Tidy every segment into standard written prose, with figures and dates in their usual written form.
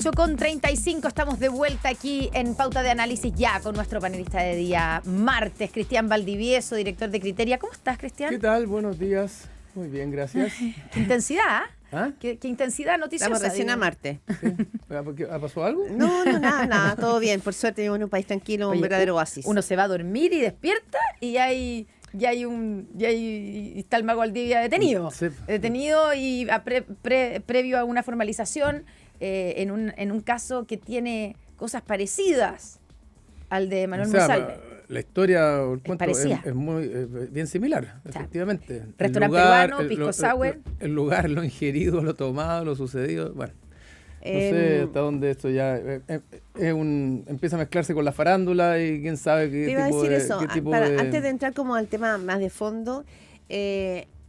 8:35, estamos de vuelta aquí en Pauta de Análisis ya con nuestro panelista de día martes, Cristian Valdivieso, director de Criteria. ¿Cómo estás, Cristian? ¿Qué tal? Buenos días. Muy bien, gracias. Qué intensidad, ¿Ah? qué intensidad noticiosa. Estamos recién a Marte. ¿Sí? ¿Pasó algo? No, nada, todo bien. Por suerte vivimos en un país tranquilo, un verdadero oasis. Uno se va a dormir y despierta y está el mago Valdivia detenido. Sí. Detenido y previo a una formalización en un caso que tiene cosas parecidas al de Manuel Monsalve. La historia, el cuento parecida. es muy bien similar, efectivamente. Restaurante peruano, pisco sour. El lugar, lo ingerido, lo tomado, lo sucedido, bueno. No sé hasta dónde esto ya empieza a mezclarse con la farándula y quién sabe qué te iba tipo a decir de... eso, qué tipo de... antes de entrar como al tema más de fondo,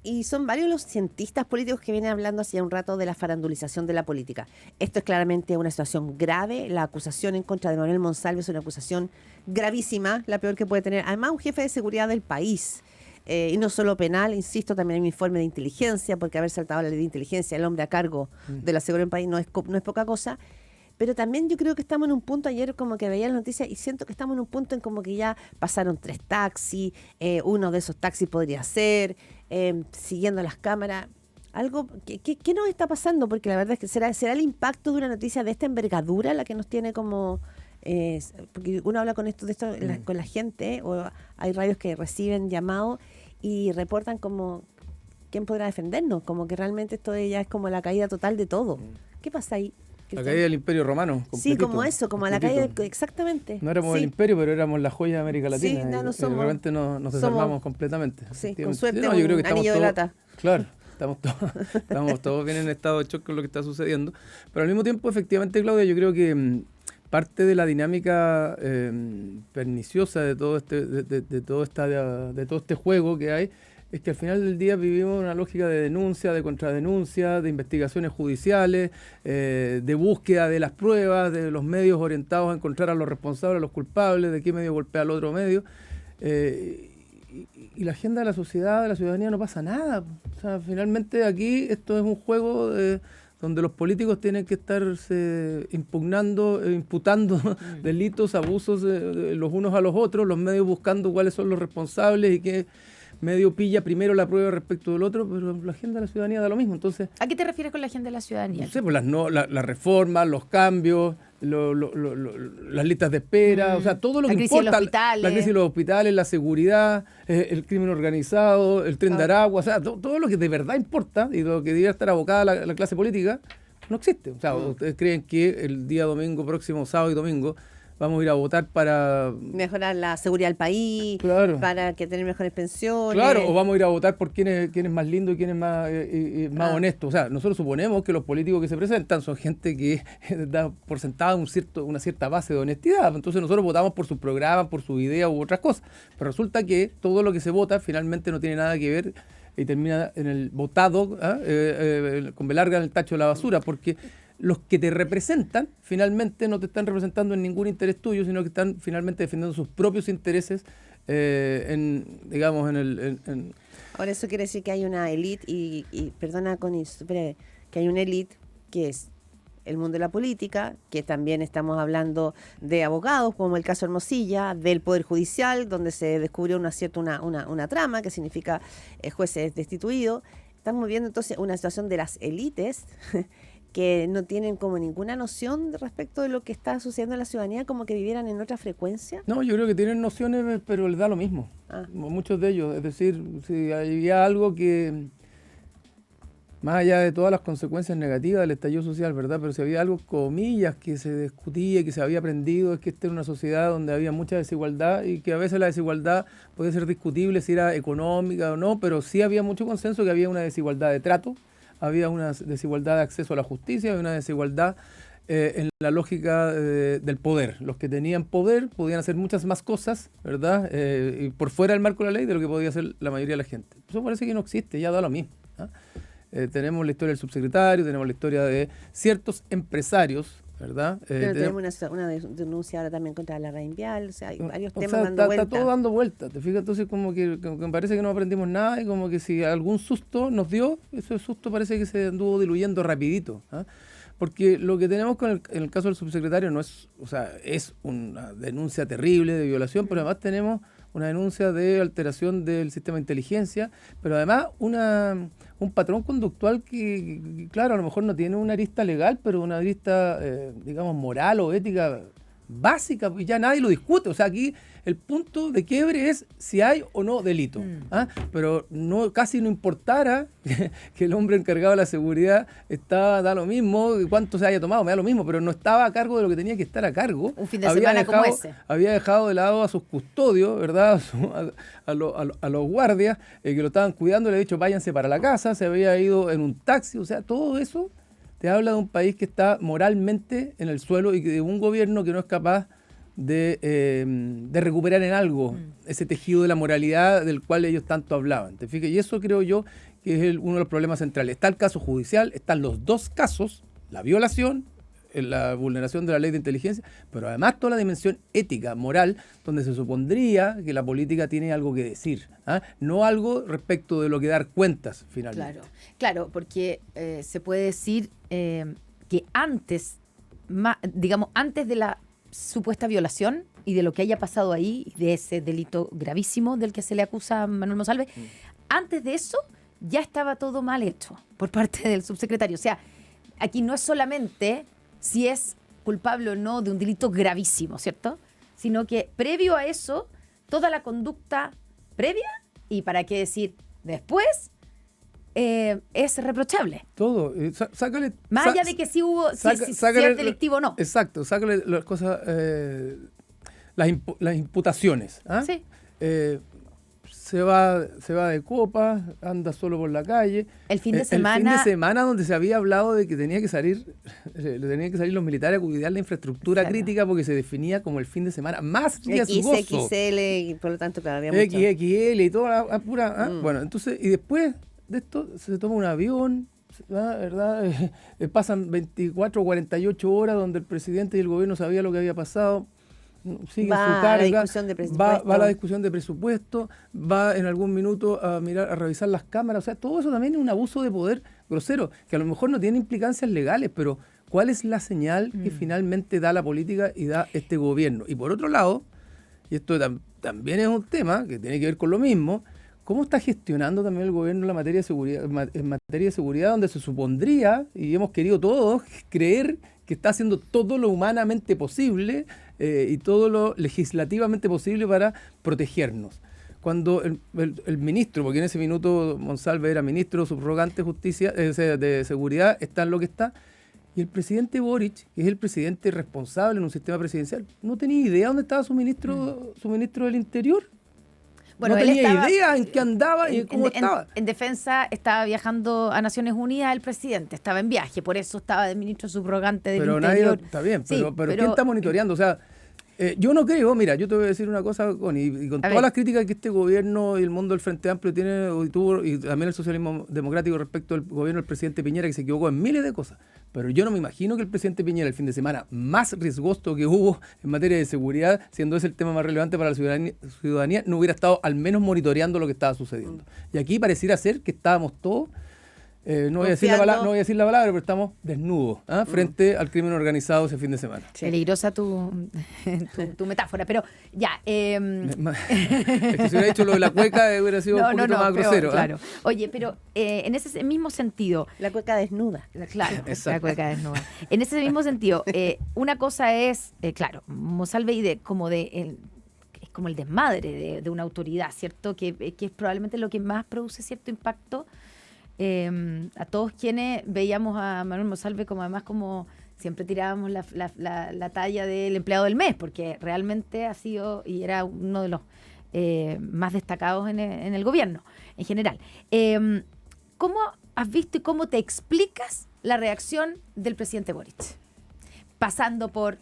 y son varios los cientistas políticos que vienen hablando hace un rato de la farandulización de la política. Esto es claramente una situación grave. La acusación en contra de Manuel Monsalve es una acusación gravísima, la peor que puede tener. Además, un jefe de seguridad del país. Y no solo penal, insisto, también hay un informe de inteligencia, porque haber saltado la ley de inteligencia, el hombre a cargo de la seguridad del país no es poca cosa. Pero también yo creo que estamos en un punto, ayer como que veía las noticias y siento que estamos en un punto en como que ya pasaron 3 taxis, uno de esos taxis podría ser, siguiendo las cámaras. Algo, ¿qué nos está pasando? Porque la verdad es que será el impacto de una noticia de esta envergadura la que nos tiene como... porque uno habla con esto con la gente, o hay radios que reciben llamados y reportan como quién podrá defendernos, como que realmente esto ya es como la caída total de todo. ¿Qué pasa ahí? La caída del Imperio Romano. Sí, completito, como eso, como la caída, exactamente. No éramos sí. el Imperio, pero éramos la joya de América Latina. Sí, no y somos, de repente nos desarmamos completamente. Sí, con suerte yo creo que anillo de lata. Claro, estamos todos bien en estado de shock con lo que está sucediendo. Pero al mismo tiempo, efectivamente, Claudia, yo creo que parte de la dinámica perniciosa de todo este juego que hay es que al final del día vivimos una lógica de denuncia, de contradenuncia, de investigaciones judiciales, de búsqueda de las pruebas, de los medios orientados a encontrar a los responsables, a los culpables, de qué medio golpea al otro medio. Y la agenda de la sociedad, de la ciudadanía, no pasa nada. O sea, finalmente aquí esto es un juego donde los políticos tienen que estarse imputando delitos, abusos de los unos a los otros, los medios buscando cuáles son los responsables y qué medio pilla primero la prueba respecto del otro, pero la agenda de la ciudadanía da lo mismo. Entonces, ¿a qué te refieres con la agenda de la ciudadanía? No sé, pues las reformas, los cambios, las listas de espera, o sea, todo lo que importa. La crisis de los hospitales, la seguridad, el crimen organizado, el tren de Aragua, o sea, todo lo que de verdad importa y lo que debería estar abocada la clase política, no existe. O sea, ustedes creen que el día domingo próximo, sábado y domingo, vamos a ir a votar para... mejorar la seguridad del país, claro, para que tener mejores pensiones. Claro, o vamos a ir a votar por quién es más lindo y quién es más honesto. O sea, nosotros suponemos que los políticos que se presentan son gente que da por sentada una cierta base de honestidad. Entonces nosotros votamos por sus programas, por sus ideas u otras cosas. Pero resulta que todo lo que se vota finalmente no tiene nada que ver y termina en el votado, con B larga en el tacho de la basura, porque los que te representan finalmente no te están representando en ningún interés tuyo, sino que están finalmente defendiendo sus propios intereses Ahora eso quiere decir que hay una élite y perdona Connie, que hay una élite que es el mundo de la política, que también estamos hablando de abogados, como el caso Hermosilla, del Poder Judicial, donde se descubrió una trama, que significa jueces destituidos. Estamos viendo entonces una situación de las élites que no tienen como ninguna noción respecto de lo que está sucediendo en la ciudadanía, como que vivieran en otra frecuencia. No, yo creo que tienen nociones, pero les da lo mismo. Muchos de ellos. Es decir, si había algo que, más allá de todas las consecuencias negativas del estallido social, ¿verdad? Pero si había algo, comillas, que se discutía y que se había aprendido, es que esta era una sociedad donde había mucha desigualdad y que a veces la desigualdad podía ser discutible si era económica o no, pero sí había mucho consenso que había una desigualdad de trato, había una desigualdad de acceso a la justicia, había una desigualdad en la lógica del poder. Los que tenían poder podían hacer muchas más cosas, ¿verdad? Y por fuera del marco de la ley de lo que podía hacer la mayoría de la gente. Eso parece que no existe, ya da lo mismo. Tenemos la historia del subsecretario, tenemos la historia de ciertos empresarios, ¿verdad? Pero tenemos una denuncia ahora también contra la Reinvial, o sea, hay varios temas dando vueltas. Está todo dando vueltas, ¿te fijas? Entonces como que me parece que no aprendimos nada y como que si algún susto nos dio, ese susto parece que se anduvo diluyendo rapidito. Porque lo que tenemos en el caso del subsecretario no es, o sea, es una denuncia terrible de violación, pero además tenemos una denuncia de alteración del sistema de inteligencia, pero además un patrón conductual que, claro, a lo mejor no tiene una arista legal, pero una arista, digamos, moral o ética básica, y ya nadie lo discute. O sea, aquí el punto de quiebre es si hay o no delito. Pero casi no importara que el hombre encargado de la seguridad da lo mismo, cuánto se haya tomado, me da lo mismo, pero no estaba a cargo de lo que tenía que estar a cargo. Un fin de semana como ese. Había dejado de lado a sus custodios, ¿verdad? A los guardias que lo estaban cuidando, le había dicho váyanse para la casa, se había ido en un taxi, o sea, todo eso te habla de un país que está moralmente en el suelo y de un gobierno que no es capaz de recuperar en algo ese tejido de la moralidad del cual ellos tanto hablaban. ¿Te fijas? Y eso creo yo que es uno de los problemas centrales. Está el caso judicial, están los dos casos, la violación, la vulneración de la ley de inteligencia, pero además toda la dimensión ética, moral, donde se supondría que la política tiene algo que decir, no algo respecto de lo que dar cuentas finalmente. Claro, porque se puede decir que antes de la supuesta violación y de lo que haya pasado ahí, de ese delito gravísimo del que se le acusa a Manuel Monsalve, antes de eso ya estaba todo mal hecho por parte del subsecretario. O sea, aquí no es solamente si es culpable o no de un delito gravísimo, ¿cierto? Sino que previo a eso, toda la conducta previa, y para qué decir después, es reprochable. Todo. Sácale. Más allá de que sí hubo, si es delictivo o no. Exacto, sácale las cosas, las imputaciones. Sí. Se va de copa, anda solo por la calle. El fin de semana. El fin de semana donde se había hablado de que tenían que salir los militares a cuidar la infraestructura crítica porque se definía como el fin de semana más riesgoso. XXL y por lo tanto cada día mucho. XXL y toda la pura. Bueno, entonces, y después de esto se toma un avión, ¿verdad? Pasan 24 o 48 horas donde el presidente y el gobierno sabían lo que había pasado. Sigue va su carga, la discusión de presupuesto. Va a la discusión de presupuesto, va en algún minuto a revisar las cámaras. O sea, todo eso también es un abuso de poder grosero, que a lo mejor no tiene implicancias legales, pero ¿cuál es la señal que finalmente da la política y da este gobierno? Y por otro lado, y esto también es un tema que tiene que ver con lo mismo, ¿cómo está gestionando también el gobierno la materia de seguridad, en materia de seguridad, donde se supondría, y hemos querido todos creer que está haciendo todo lo humanamente posible y todo lo legislativamente posible para protegernos? Cuando el ministro, porque en ese minuto Monsalve era ministro subrogante de justicia, de seguridad, está en lo que está, y el presidente Boric, que es el presidente responsable en un sistema presidencial, no tenía idea dónde estaba su ministro del Interior. Bueno, no tenía idea en qué andaba y cómo estaba. En defensa estaba viajando a Naciones Unidas el presidente, estaba en viaje, por eso estaba de ministro subrogante del Interior. Está bien, sí, pero ¿quién está monitoreando? O sea, yo no creo, mira, yo te voy a decir una cosa, Connie, y con todas las críticas que este gobierno y el mundo del Frente Amplio tiene, y también el socialismo democrático respecto al gobierno del presidente Piñera, que se equivocó en miles de cosas, pero yo no me imagino que el presidente Piñera, el fin de semana más riesgoso que hubo en materia de seguridad, siendo ese el tema más relevante para la ciudadanía, no hubiera estado al menos monitoreando lo que estaba sucediendo. Y aquí pareciera ser que estábamos todos, no voy a decir la palabra, pero estamos desnudos frente al crimen organizado ese fin de semana. Sí. Peligrosa tu metáfora, pero ya. Es que si hubiera dicho lo de la cueca hubiera sido un poquito más grosero. Claro. Oye, pero en ese mismo sentido. La cueca desnuda. Claro, la cueca desnuda. En ese mismo sentido, una cosa es, claro, Monsalve es como el desmadre de una autoridad, ¿cierto? Que es probablemente lo que más produce cierto impacto. A todos quienes veíamos a Manuel Monsalve como siempre tirábamos la talla del empleado del mes, porque realmente ha sido y era uno de los más destacados en el gobierno en general. ¿Cómo has visto y cómo te explicas la reacción del presidente Boric? Pasando por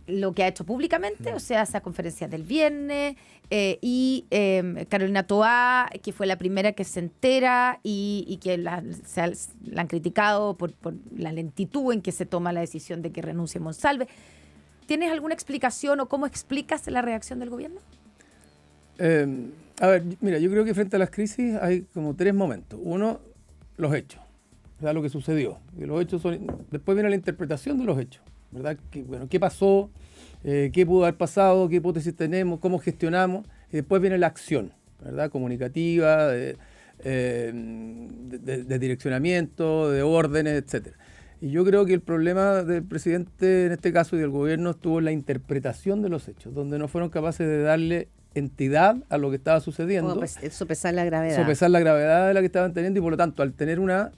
lo que ha hecho públicamente, o sea, esa conferencia del viernes, y Carolina Toá, que fue la primera que se entera y que la han criticado por la lentitud en que se toma la decisión de que renuncie Monsalve. ¿Tienes alguna explicación o cómo explicas la reacción del gobierno? A ver, mira, yo creo que frente a las crisis hay como tres momentos. Uno, los hechos. ¿verdad? Lo que sucedió. Y los hechos después viene la interpretación de los hechos, ¿verdad? ¿Qué pasó? ¿Qué pudo haber pasado? ¿Qué hipótesis tenemos? ¿Cómo gestionamos? Y después viene la acción, ¿verdad? Comunicativa, de direccionamiento, de órdenes, etcétera. Y yo creo que el problema del presidente, en este caso, y del gobierno, estuvo en la interpretación de los hechos, donde no fueron capaces de darle entidad a lo que estaba sucediendo. Pues, sopesar la gravedad. Sopesar la gravedad de la que estaban teniendo, y por lo tanto, al tener una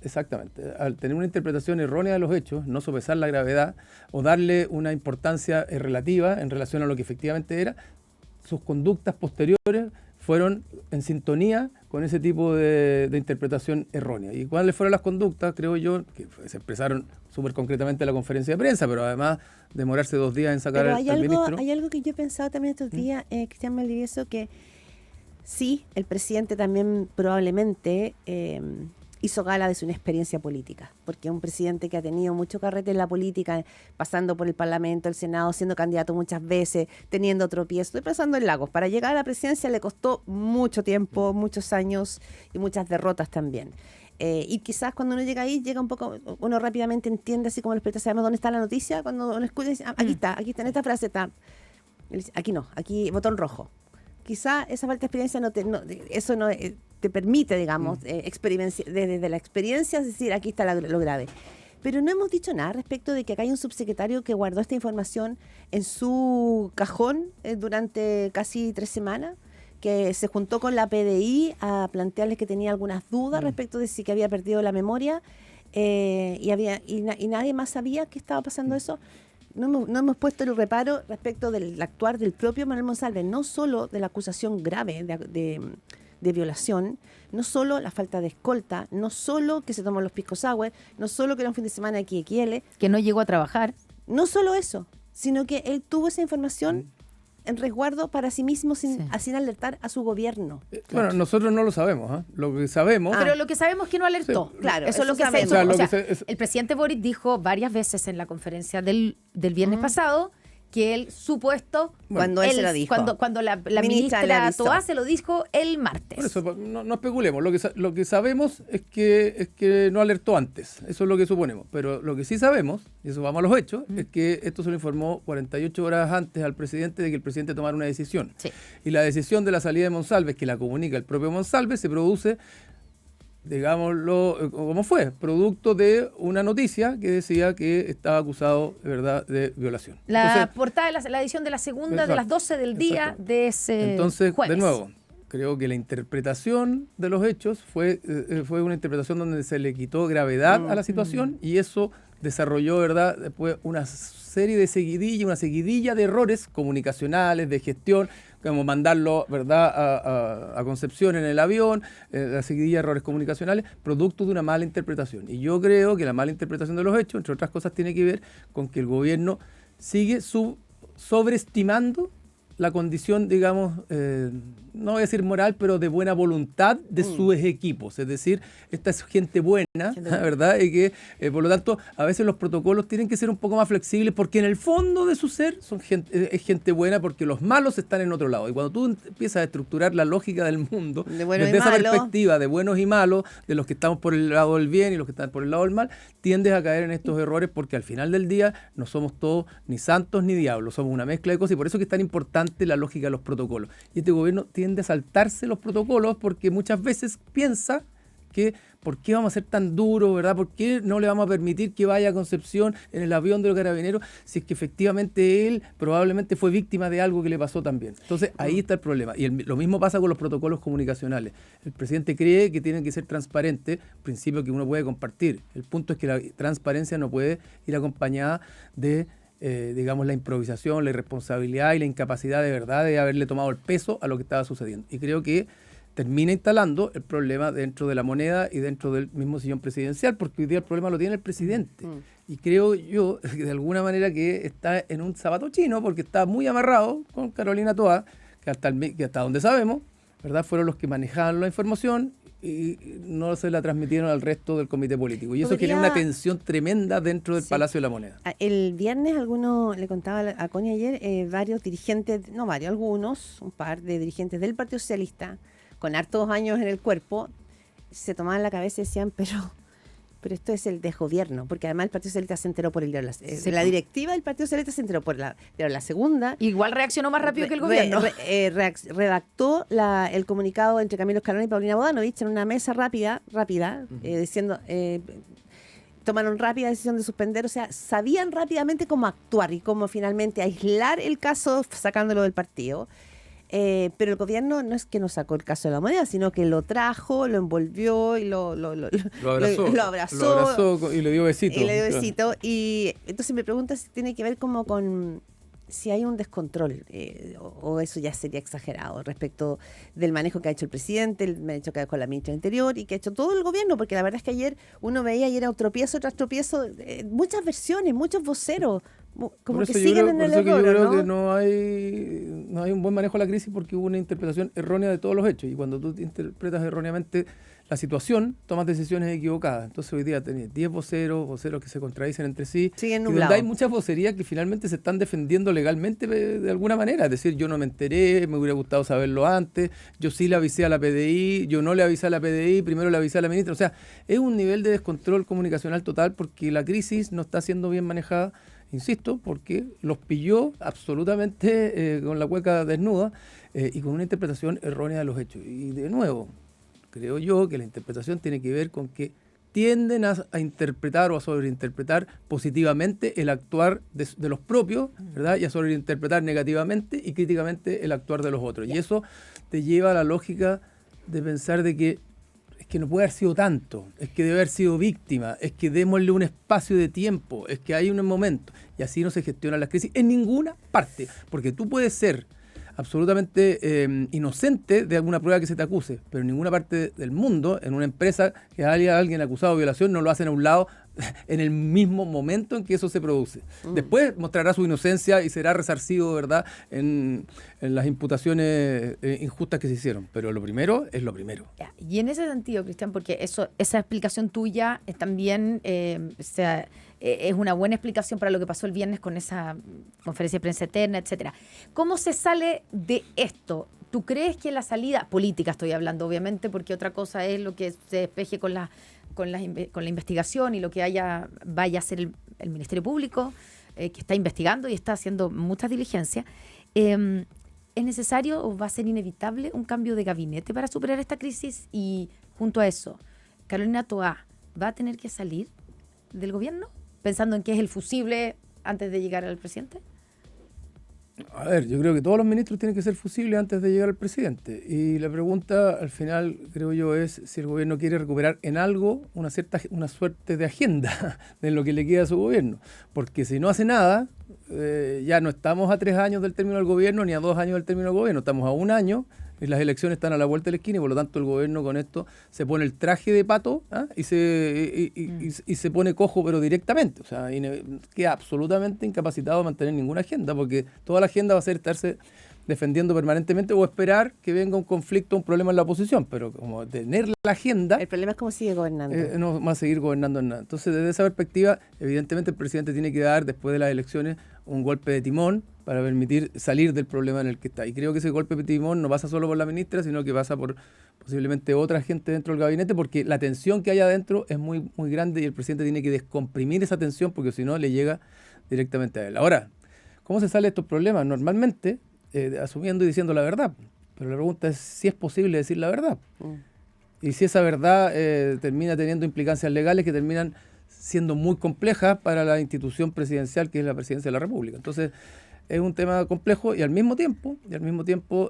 interpretación errónea de los hechos, no sopesar la gravedad o darle una importancia relativa en relación a lo que efectivamente era, sus conductas posteriores fueron en sintonía con ese tipo de interpretación errónea. ¿Y cuáles fueron las conductas? Creo yo que se expresaron súper concretamente en la conferencia de prensa, pero además demorarse 2 días en sacar al ministro. Hay algo que yo he pensado también estos días, Cristian Valdivieso, que sí, el presidente también probablemente hizo gala de su inexperiencia política, porque un presidente que ha tenido mucho carrete en la política, pasando por el Parlamento, el Senado, siendo candidato muchas veces, teniendo tropiezos, estoy pensando en Lagos, para llegar a la presidencia le costó mucho tiempo, muchos años y muchas derrotas también. Y quizás cuando uno llega ahí, llega un poco, uno rápidamente entiende, así como los periodistas sabemos dónde está la noticia, cuando uno escucha, dice, aquí está, en esta frase está, aquí no, aquí botón rojo. Quizá esa falta de experiencia eso no te permite, digamos, desde la experiencia, es decir, aquí está lo grave. Pero no hemos dicho nada respecto de que acá hay un subsecretario que guardó esta información en su cajón durante casi 3 semanas, que se juntó con la PDI a plantearles que tenía algunas dudas respecto de si que había perdido la memoria y nadie más sabía que estaba pasando eso. No hemos puesto el reparo respecto del actuar del propio Manuel Monsalve, no solo de la acusación grave de violación, no solo la falta de escolta, no solo que se tomó los pisco sour, no solo que era un fin de semana aquí que no llegó a trabajar. No solo eso, sino que él tuvo esa información en resguardo para sí mismo sin alertar a su gobierno. Bueno, nosotros no lo sabemos, lo que sabemos... Pero lo que sabemos es que no alertó. Sí, claro, eso es lo que sabemos. El presidente Boric dijo varias veces en la conferencia del viernes pasado que el supuesto... Cuando él se lo dijo. Cuando la ministra Toá se lo dijo el martes. Por eso, no especulemos. Lo que sabemos es que no alertó antes. Eso es lo que suponemos. Pero lo que sí sabemos, y eso vamos a los hechos, es que esto se lo informó 48 horas antes al presidente de que el presidente tomara una decisión. Sí. Y la decisión de la salida de Monsalve, que la comunica el propio Monsalve, se produce, digámoslo como fue, producto de una noticia que decía que estaba acusado de verdad de violación. La portada de la edición de la segunda, de las 12 del día de ese Entonces, jueves. De nuevo, creo que la interpretación de los hechos fue una interpretación donde se le quitó gravedad a la situación y eso desarrolló, ¿verdad?, después una seguidilla de errores comunicacionales, de gestión, como mandarlo, ¿verdad?, a Concepción en el avión, la seguidilla de errores comunicacionales, producto de una mala interpretación. Y yo creo que la mala interpretación de los hechos, entre otras cosas, tiene que ver con que el gobierno sigue sobreestimando la condición, digamos, no voy a decir moral, pero de buena voluntad de sus equipos. Es decir, esta es gente buena, ¿verdad? Y que, por lo tanto, a veces los protocolos tienen que ser un poco más flexibles porque en el fondo de su ser es gente buena porque los malos están en otro lado. Y cuando tú empiezas a estructurar la lógica del mundo desde esa perspectiva de buenos y malos, de los que estamos por el lado del bien y los que están por el lado del mal, tiendes a caer en estos errores porque al final del día no somos todos ni santos ni diablos, somos una mezcla de cosas y por eso es que es tan importante la lógica de los protocolos. Y este gobierno tiende a saltarse los protocolos porque muchas veces piensa que ¿por qué vamos a ser tan duros, verdad? ¿Por qué no le vamos a permitir que vaya a Concepción en el avión de los carabineros si es que efectivamente él probablemente fue víctima de algo que le pasó también? Entonces ahí está el problema. Y lo mismo pasa con los protocolos comunicacionales. El presidente cree que tienen que ser transparentes, principio que uno puede compartir. El punto es que la transparencia no puede ir acompañada de digamos, la improvisación, la irresponsabilidad y la incapacidad de verdad de haberle tomado el peso a lo que estaba sucediendo. Y creo que termina instalando el problema dentro de la moneda y dentro del mismo sillón presidencial, porque hoy día el problema lo tiene el presidente. Y creo yo, de alguna manera, que está en un zapato chino, porque está muy amarrado con Carolina Toá, que hasta donde sabemos, ¿verdad?, fueron los que manejaban la información y no se la transmitieron al resto del comité político. Y eso genera una tensión tremenda dentro del Palacio de la Moneda. El viernes le contaba a Connie ayer, varios dirigentes, algunos, un par de dirigentes del Partido Socialista, con hartos años en el cuerpo, se tomaban la cabeza y decían, pero pero esto es el desgobierno, porque además el Partido Socialista se enteró por el diario la directiva del Partido Socialista se enteró por la segunda. Igual reaccionó más rápido que el gobierno. Redactó el comunicado entre Camilo Escalona y Paulina Bodanovich en una mesa rápida, diciendo... tomaron rápida decisión de suspender, o sea, sabían rápidamente cómo actuar y cómo finalmente aislar el caso sacándolo del partido. Pero el gobierno no es que no sacó el caso de la moneda, sino que lo trajo, lo envolvió y lo abrazó y le dio besito. Y entonces me pregunta si tiene que ver como con si hay un descontrol o eso ya sería exagerado respecto del manejo que ha hecho el presidente, el manejo que ha hecho con la ministra del Interior y que ha hecho todo el gobierno, porque la verdad es que ayer uno veía y era un tropiezo tras tropiezo, muchas versiones, muchos voceros, como que siguen en el error. Yo creo que no hay un buen manejo de la crisis porque hubo una interpretación errónea de todos los hechos y cuando tú interpretas erróneamente la situación, tomas decisiones equivocadas. Entonces hoy día tenés 10 voceros que se contradicen entre sí. Siguen y donde hay muchas vocerías que finalmente se están defendiendo legalmente de alguna manera. Es decir, yo no me enteré, me hubiera gustado saberlo antes, yo sí le avisé a la PDI, yo no le avisé a la PDI, primero le avisé a la ministra. O sea, es un nivel de descontrol comunicacional total porque la crisis no está siendo bien manejada, insisto, porque los pilló absolutamente con la cueca desnuda y con una interpretación errónea de los hechos. Y de nuevo, creo yo que la interpretación tiene que ver con que tienden a interpretar o a sobreinterpretar positivamente el actuar de los propios, ¿verdad? Y a sobreinterpretar negativamente y críticamente el actuar de los otros. Y eso te lleva a la lógica de pensar de que es que no puede haber sido tanto, es que debe haber sido víctima, es que démosle un espacio de tiempo, es que hay un momento. Y así no se gestionan las crisis en ninguna parte, porque tú puedes ser absolutamente inocente de alguna prueba que se te acuse, pero en ninguna parte del mundo, en una empresa que haya alguien acusado de violación, no lo hacen a un lado en el mismo momento en que eso se produce. Después mostrará su inocencia y será resarcido, ¿verdad?, en las imputaciones injustas que se hicieron, pero lo primero es lo primero. Y en ese sentido, Cristian, porque esa explicación tuya es también es una buena explicación para lo que pasó el viernes con esa conferencia de prensa eterna, etcétera. ¿Cómo se sale de esto? ¿Tú crees que la salida política, estoy hablando obviamente, porque otra cosa es lo que se despeje con la investigación y lo que vaya a hacer el Ministerio Público, que está investigando y está haciendo muchas diligencias? ¿Es necesario o va a ser inevitable un cambio de gabinete para superar esta crisis? Y junto a eso, ¿Carolina Toá va a tener que salir del gobierno pensando en que es el fusible antes de llegar al presidente? A ver, yo creo que todos los ministros tienen que ser fusibles antes de llegar al presidente. Y la pregunta, al final, creo yo, es si el gobierno quiere recuperar en algo una suerte de agenda de lo que le queda a su gobierno. Porque si no hace nada, ya no estamos a 3 años del término del gobierno ni a 2 años del término del gobierno. Estamos a 1 año y las elecciones están a la vuelta de la esquina y por lo tanto el gobierno con esto se pone el traje de pato y se pone cojo pero directamente. O sea, queda absolutamente incapacitado de mantener ninguna agenda porque toda la agenda va a ser estarse defendiendo permanentemente o esperar que venga un conflicto, un problema en la oposición, pero como tener la agenda... El problema es cómo sigue gobernando. No va a seguir gobernando en nada. Entonces, desde esa perspectiva, evidentemente el presidente tiene que dar, después de las elecciones, un golpe de timón para permitir salir del problema en el que está. Y creo que ese golpe de timón no pasa solo por la ministra, sino que pasa por posiblemente otra gente dentro del gabinete, porque la tensión que hay adentro es muy, muy grande y el presidente tiene que descomprimir esa tensión, porque si no, le llega directamente a él. Ahora, ¿cómo se sale de estos problemas? Normalmente, asumiendo y diciendo la verdad. Pero la pregunta es si es posible decir la verdad. Y si esa verdad termina teniendo implicancias legales que terminan siendo muy complejas para la institución presidencial que es la presidencia de la República. Entonces, es un tema complejo y al mismo tiempo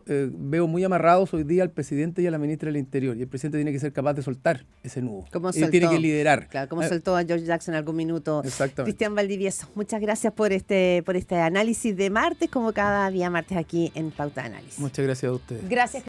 veo muy amarrados hoy día al presidente y a la ministra del Interior. Y el presidente tiene que ser capaz de soltar ese nudo. Él tiene que liderar. Claro, como soltó a George Jackson en algún minuto. Exactamente. Cristian Valdivieso, muchas gracias por este análisis de martes, como cada día martes aquí en Pauta de Análisis. Muchas gracias a ustedes. Gracias.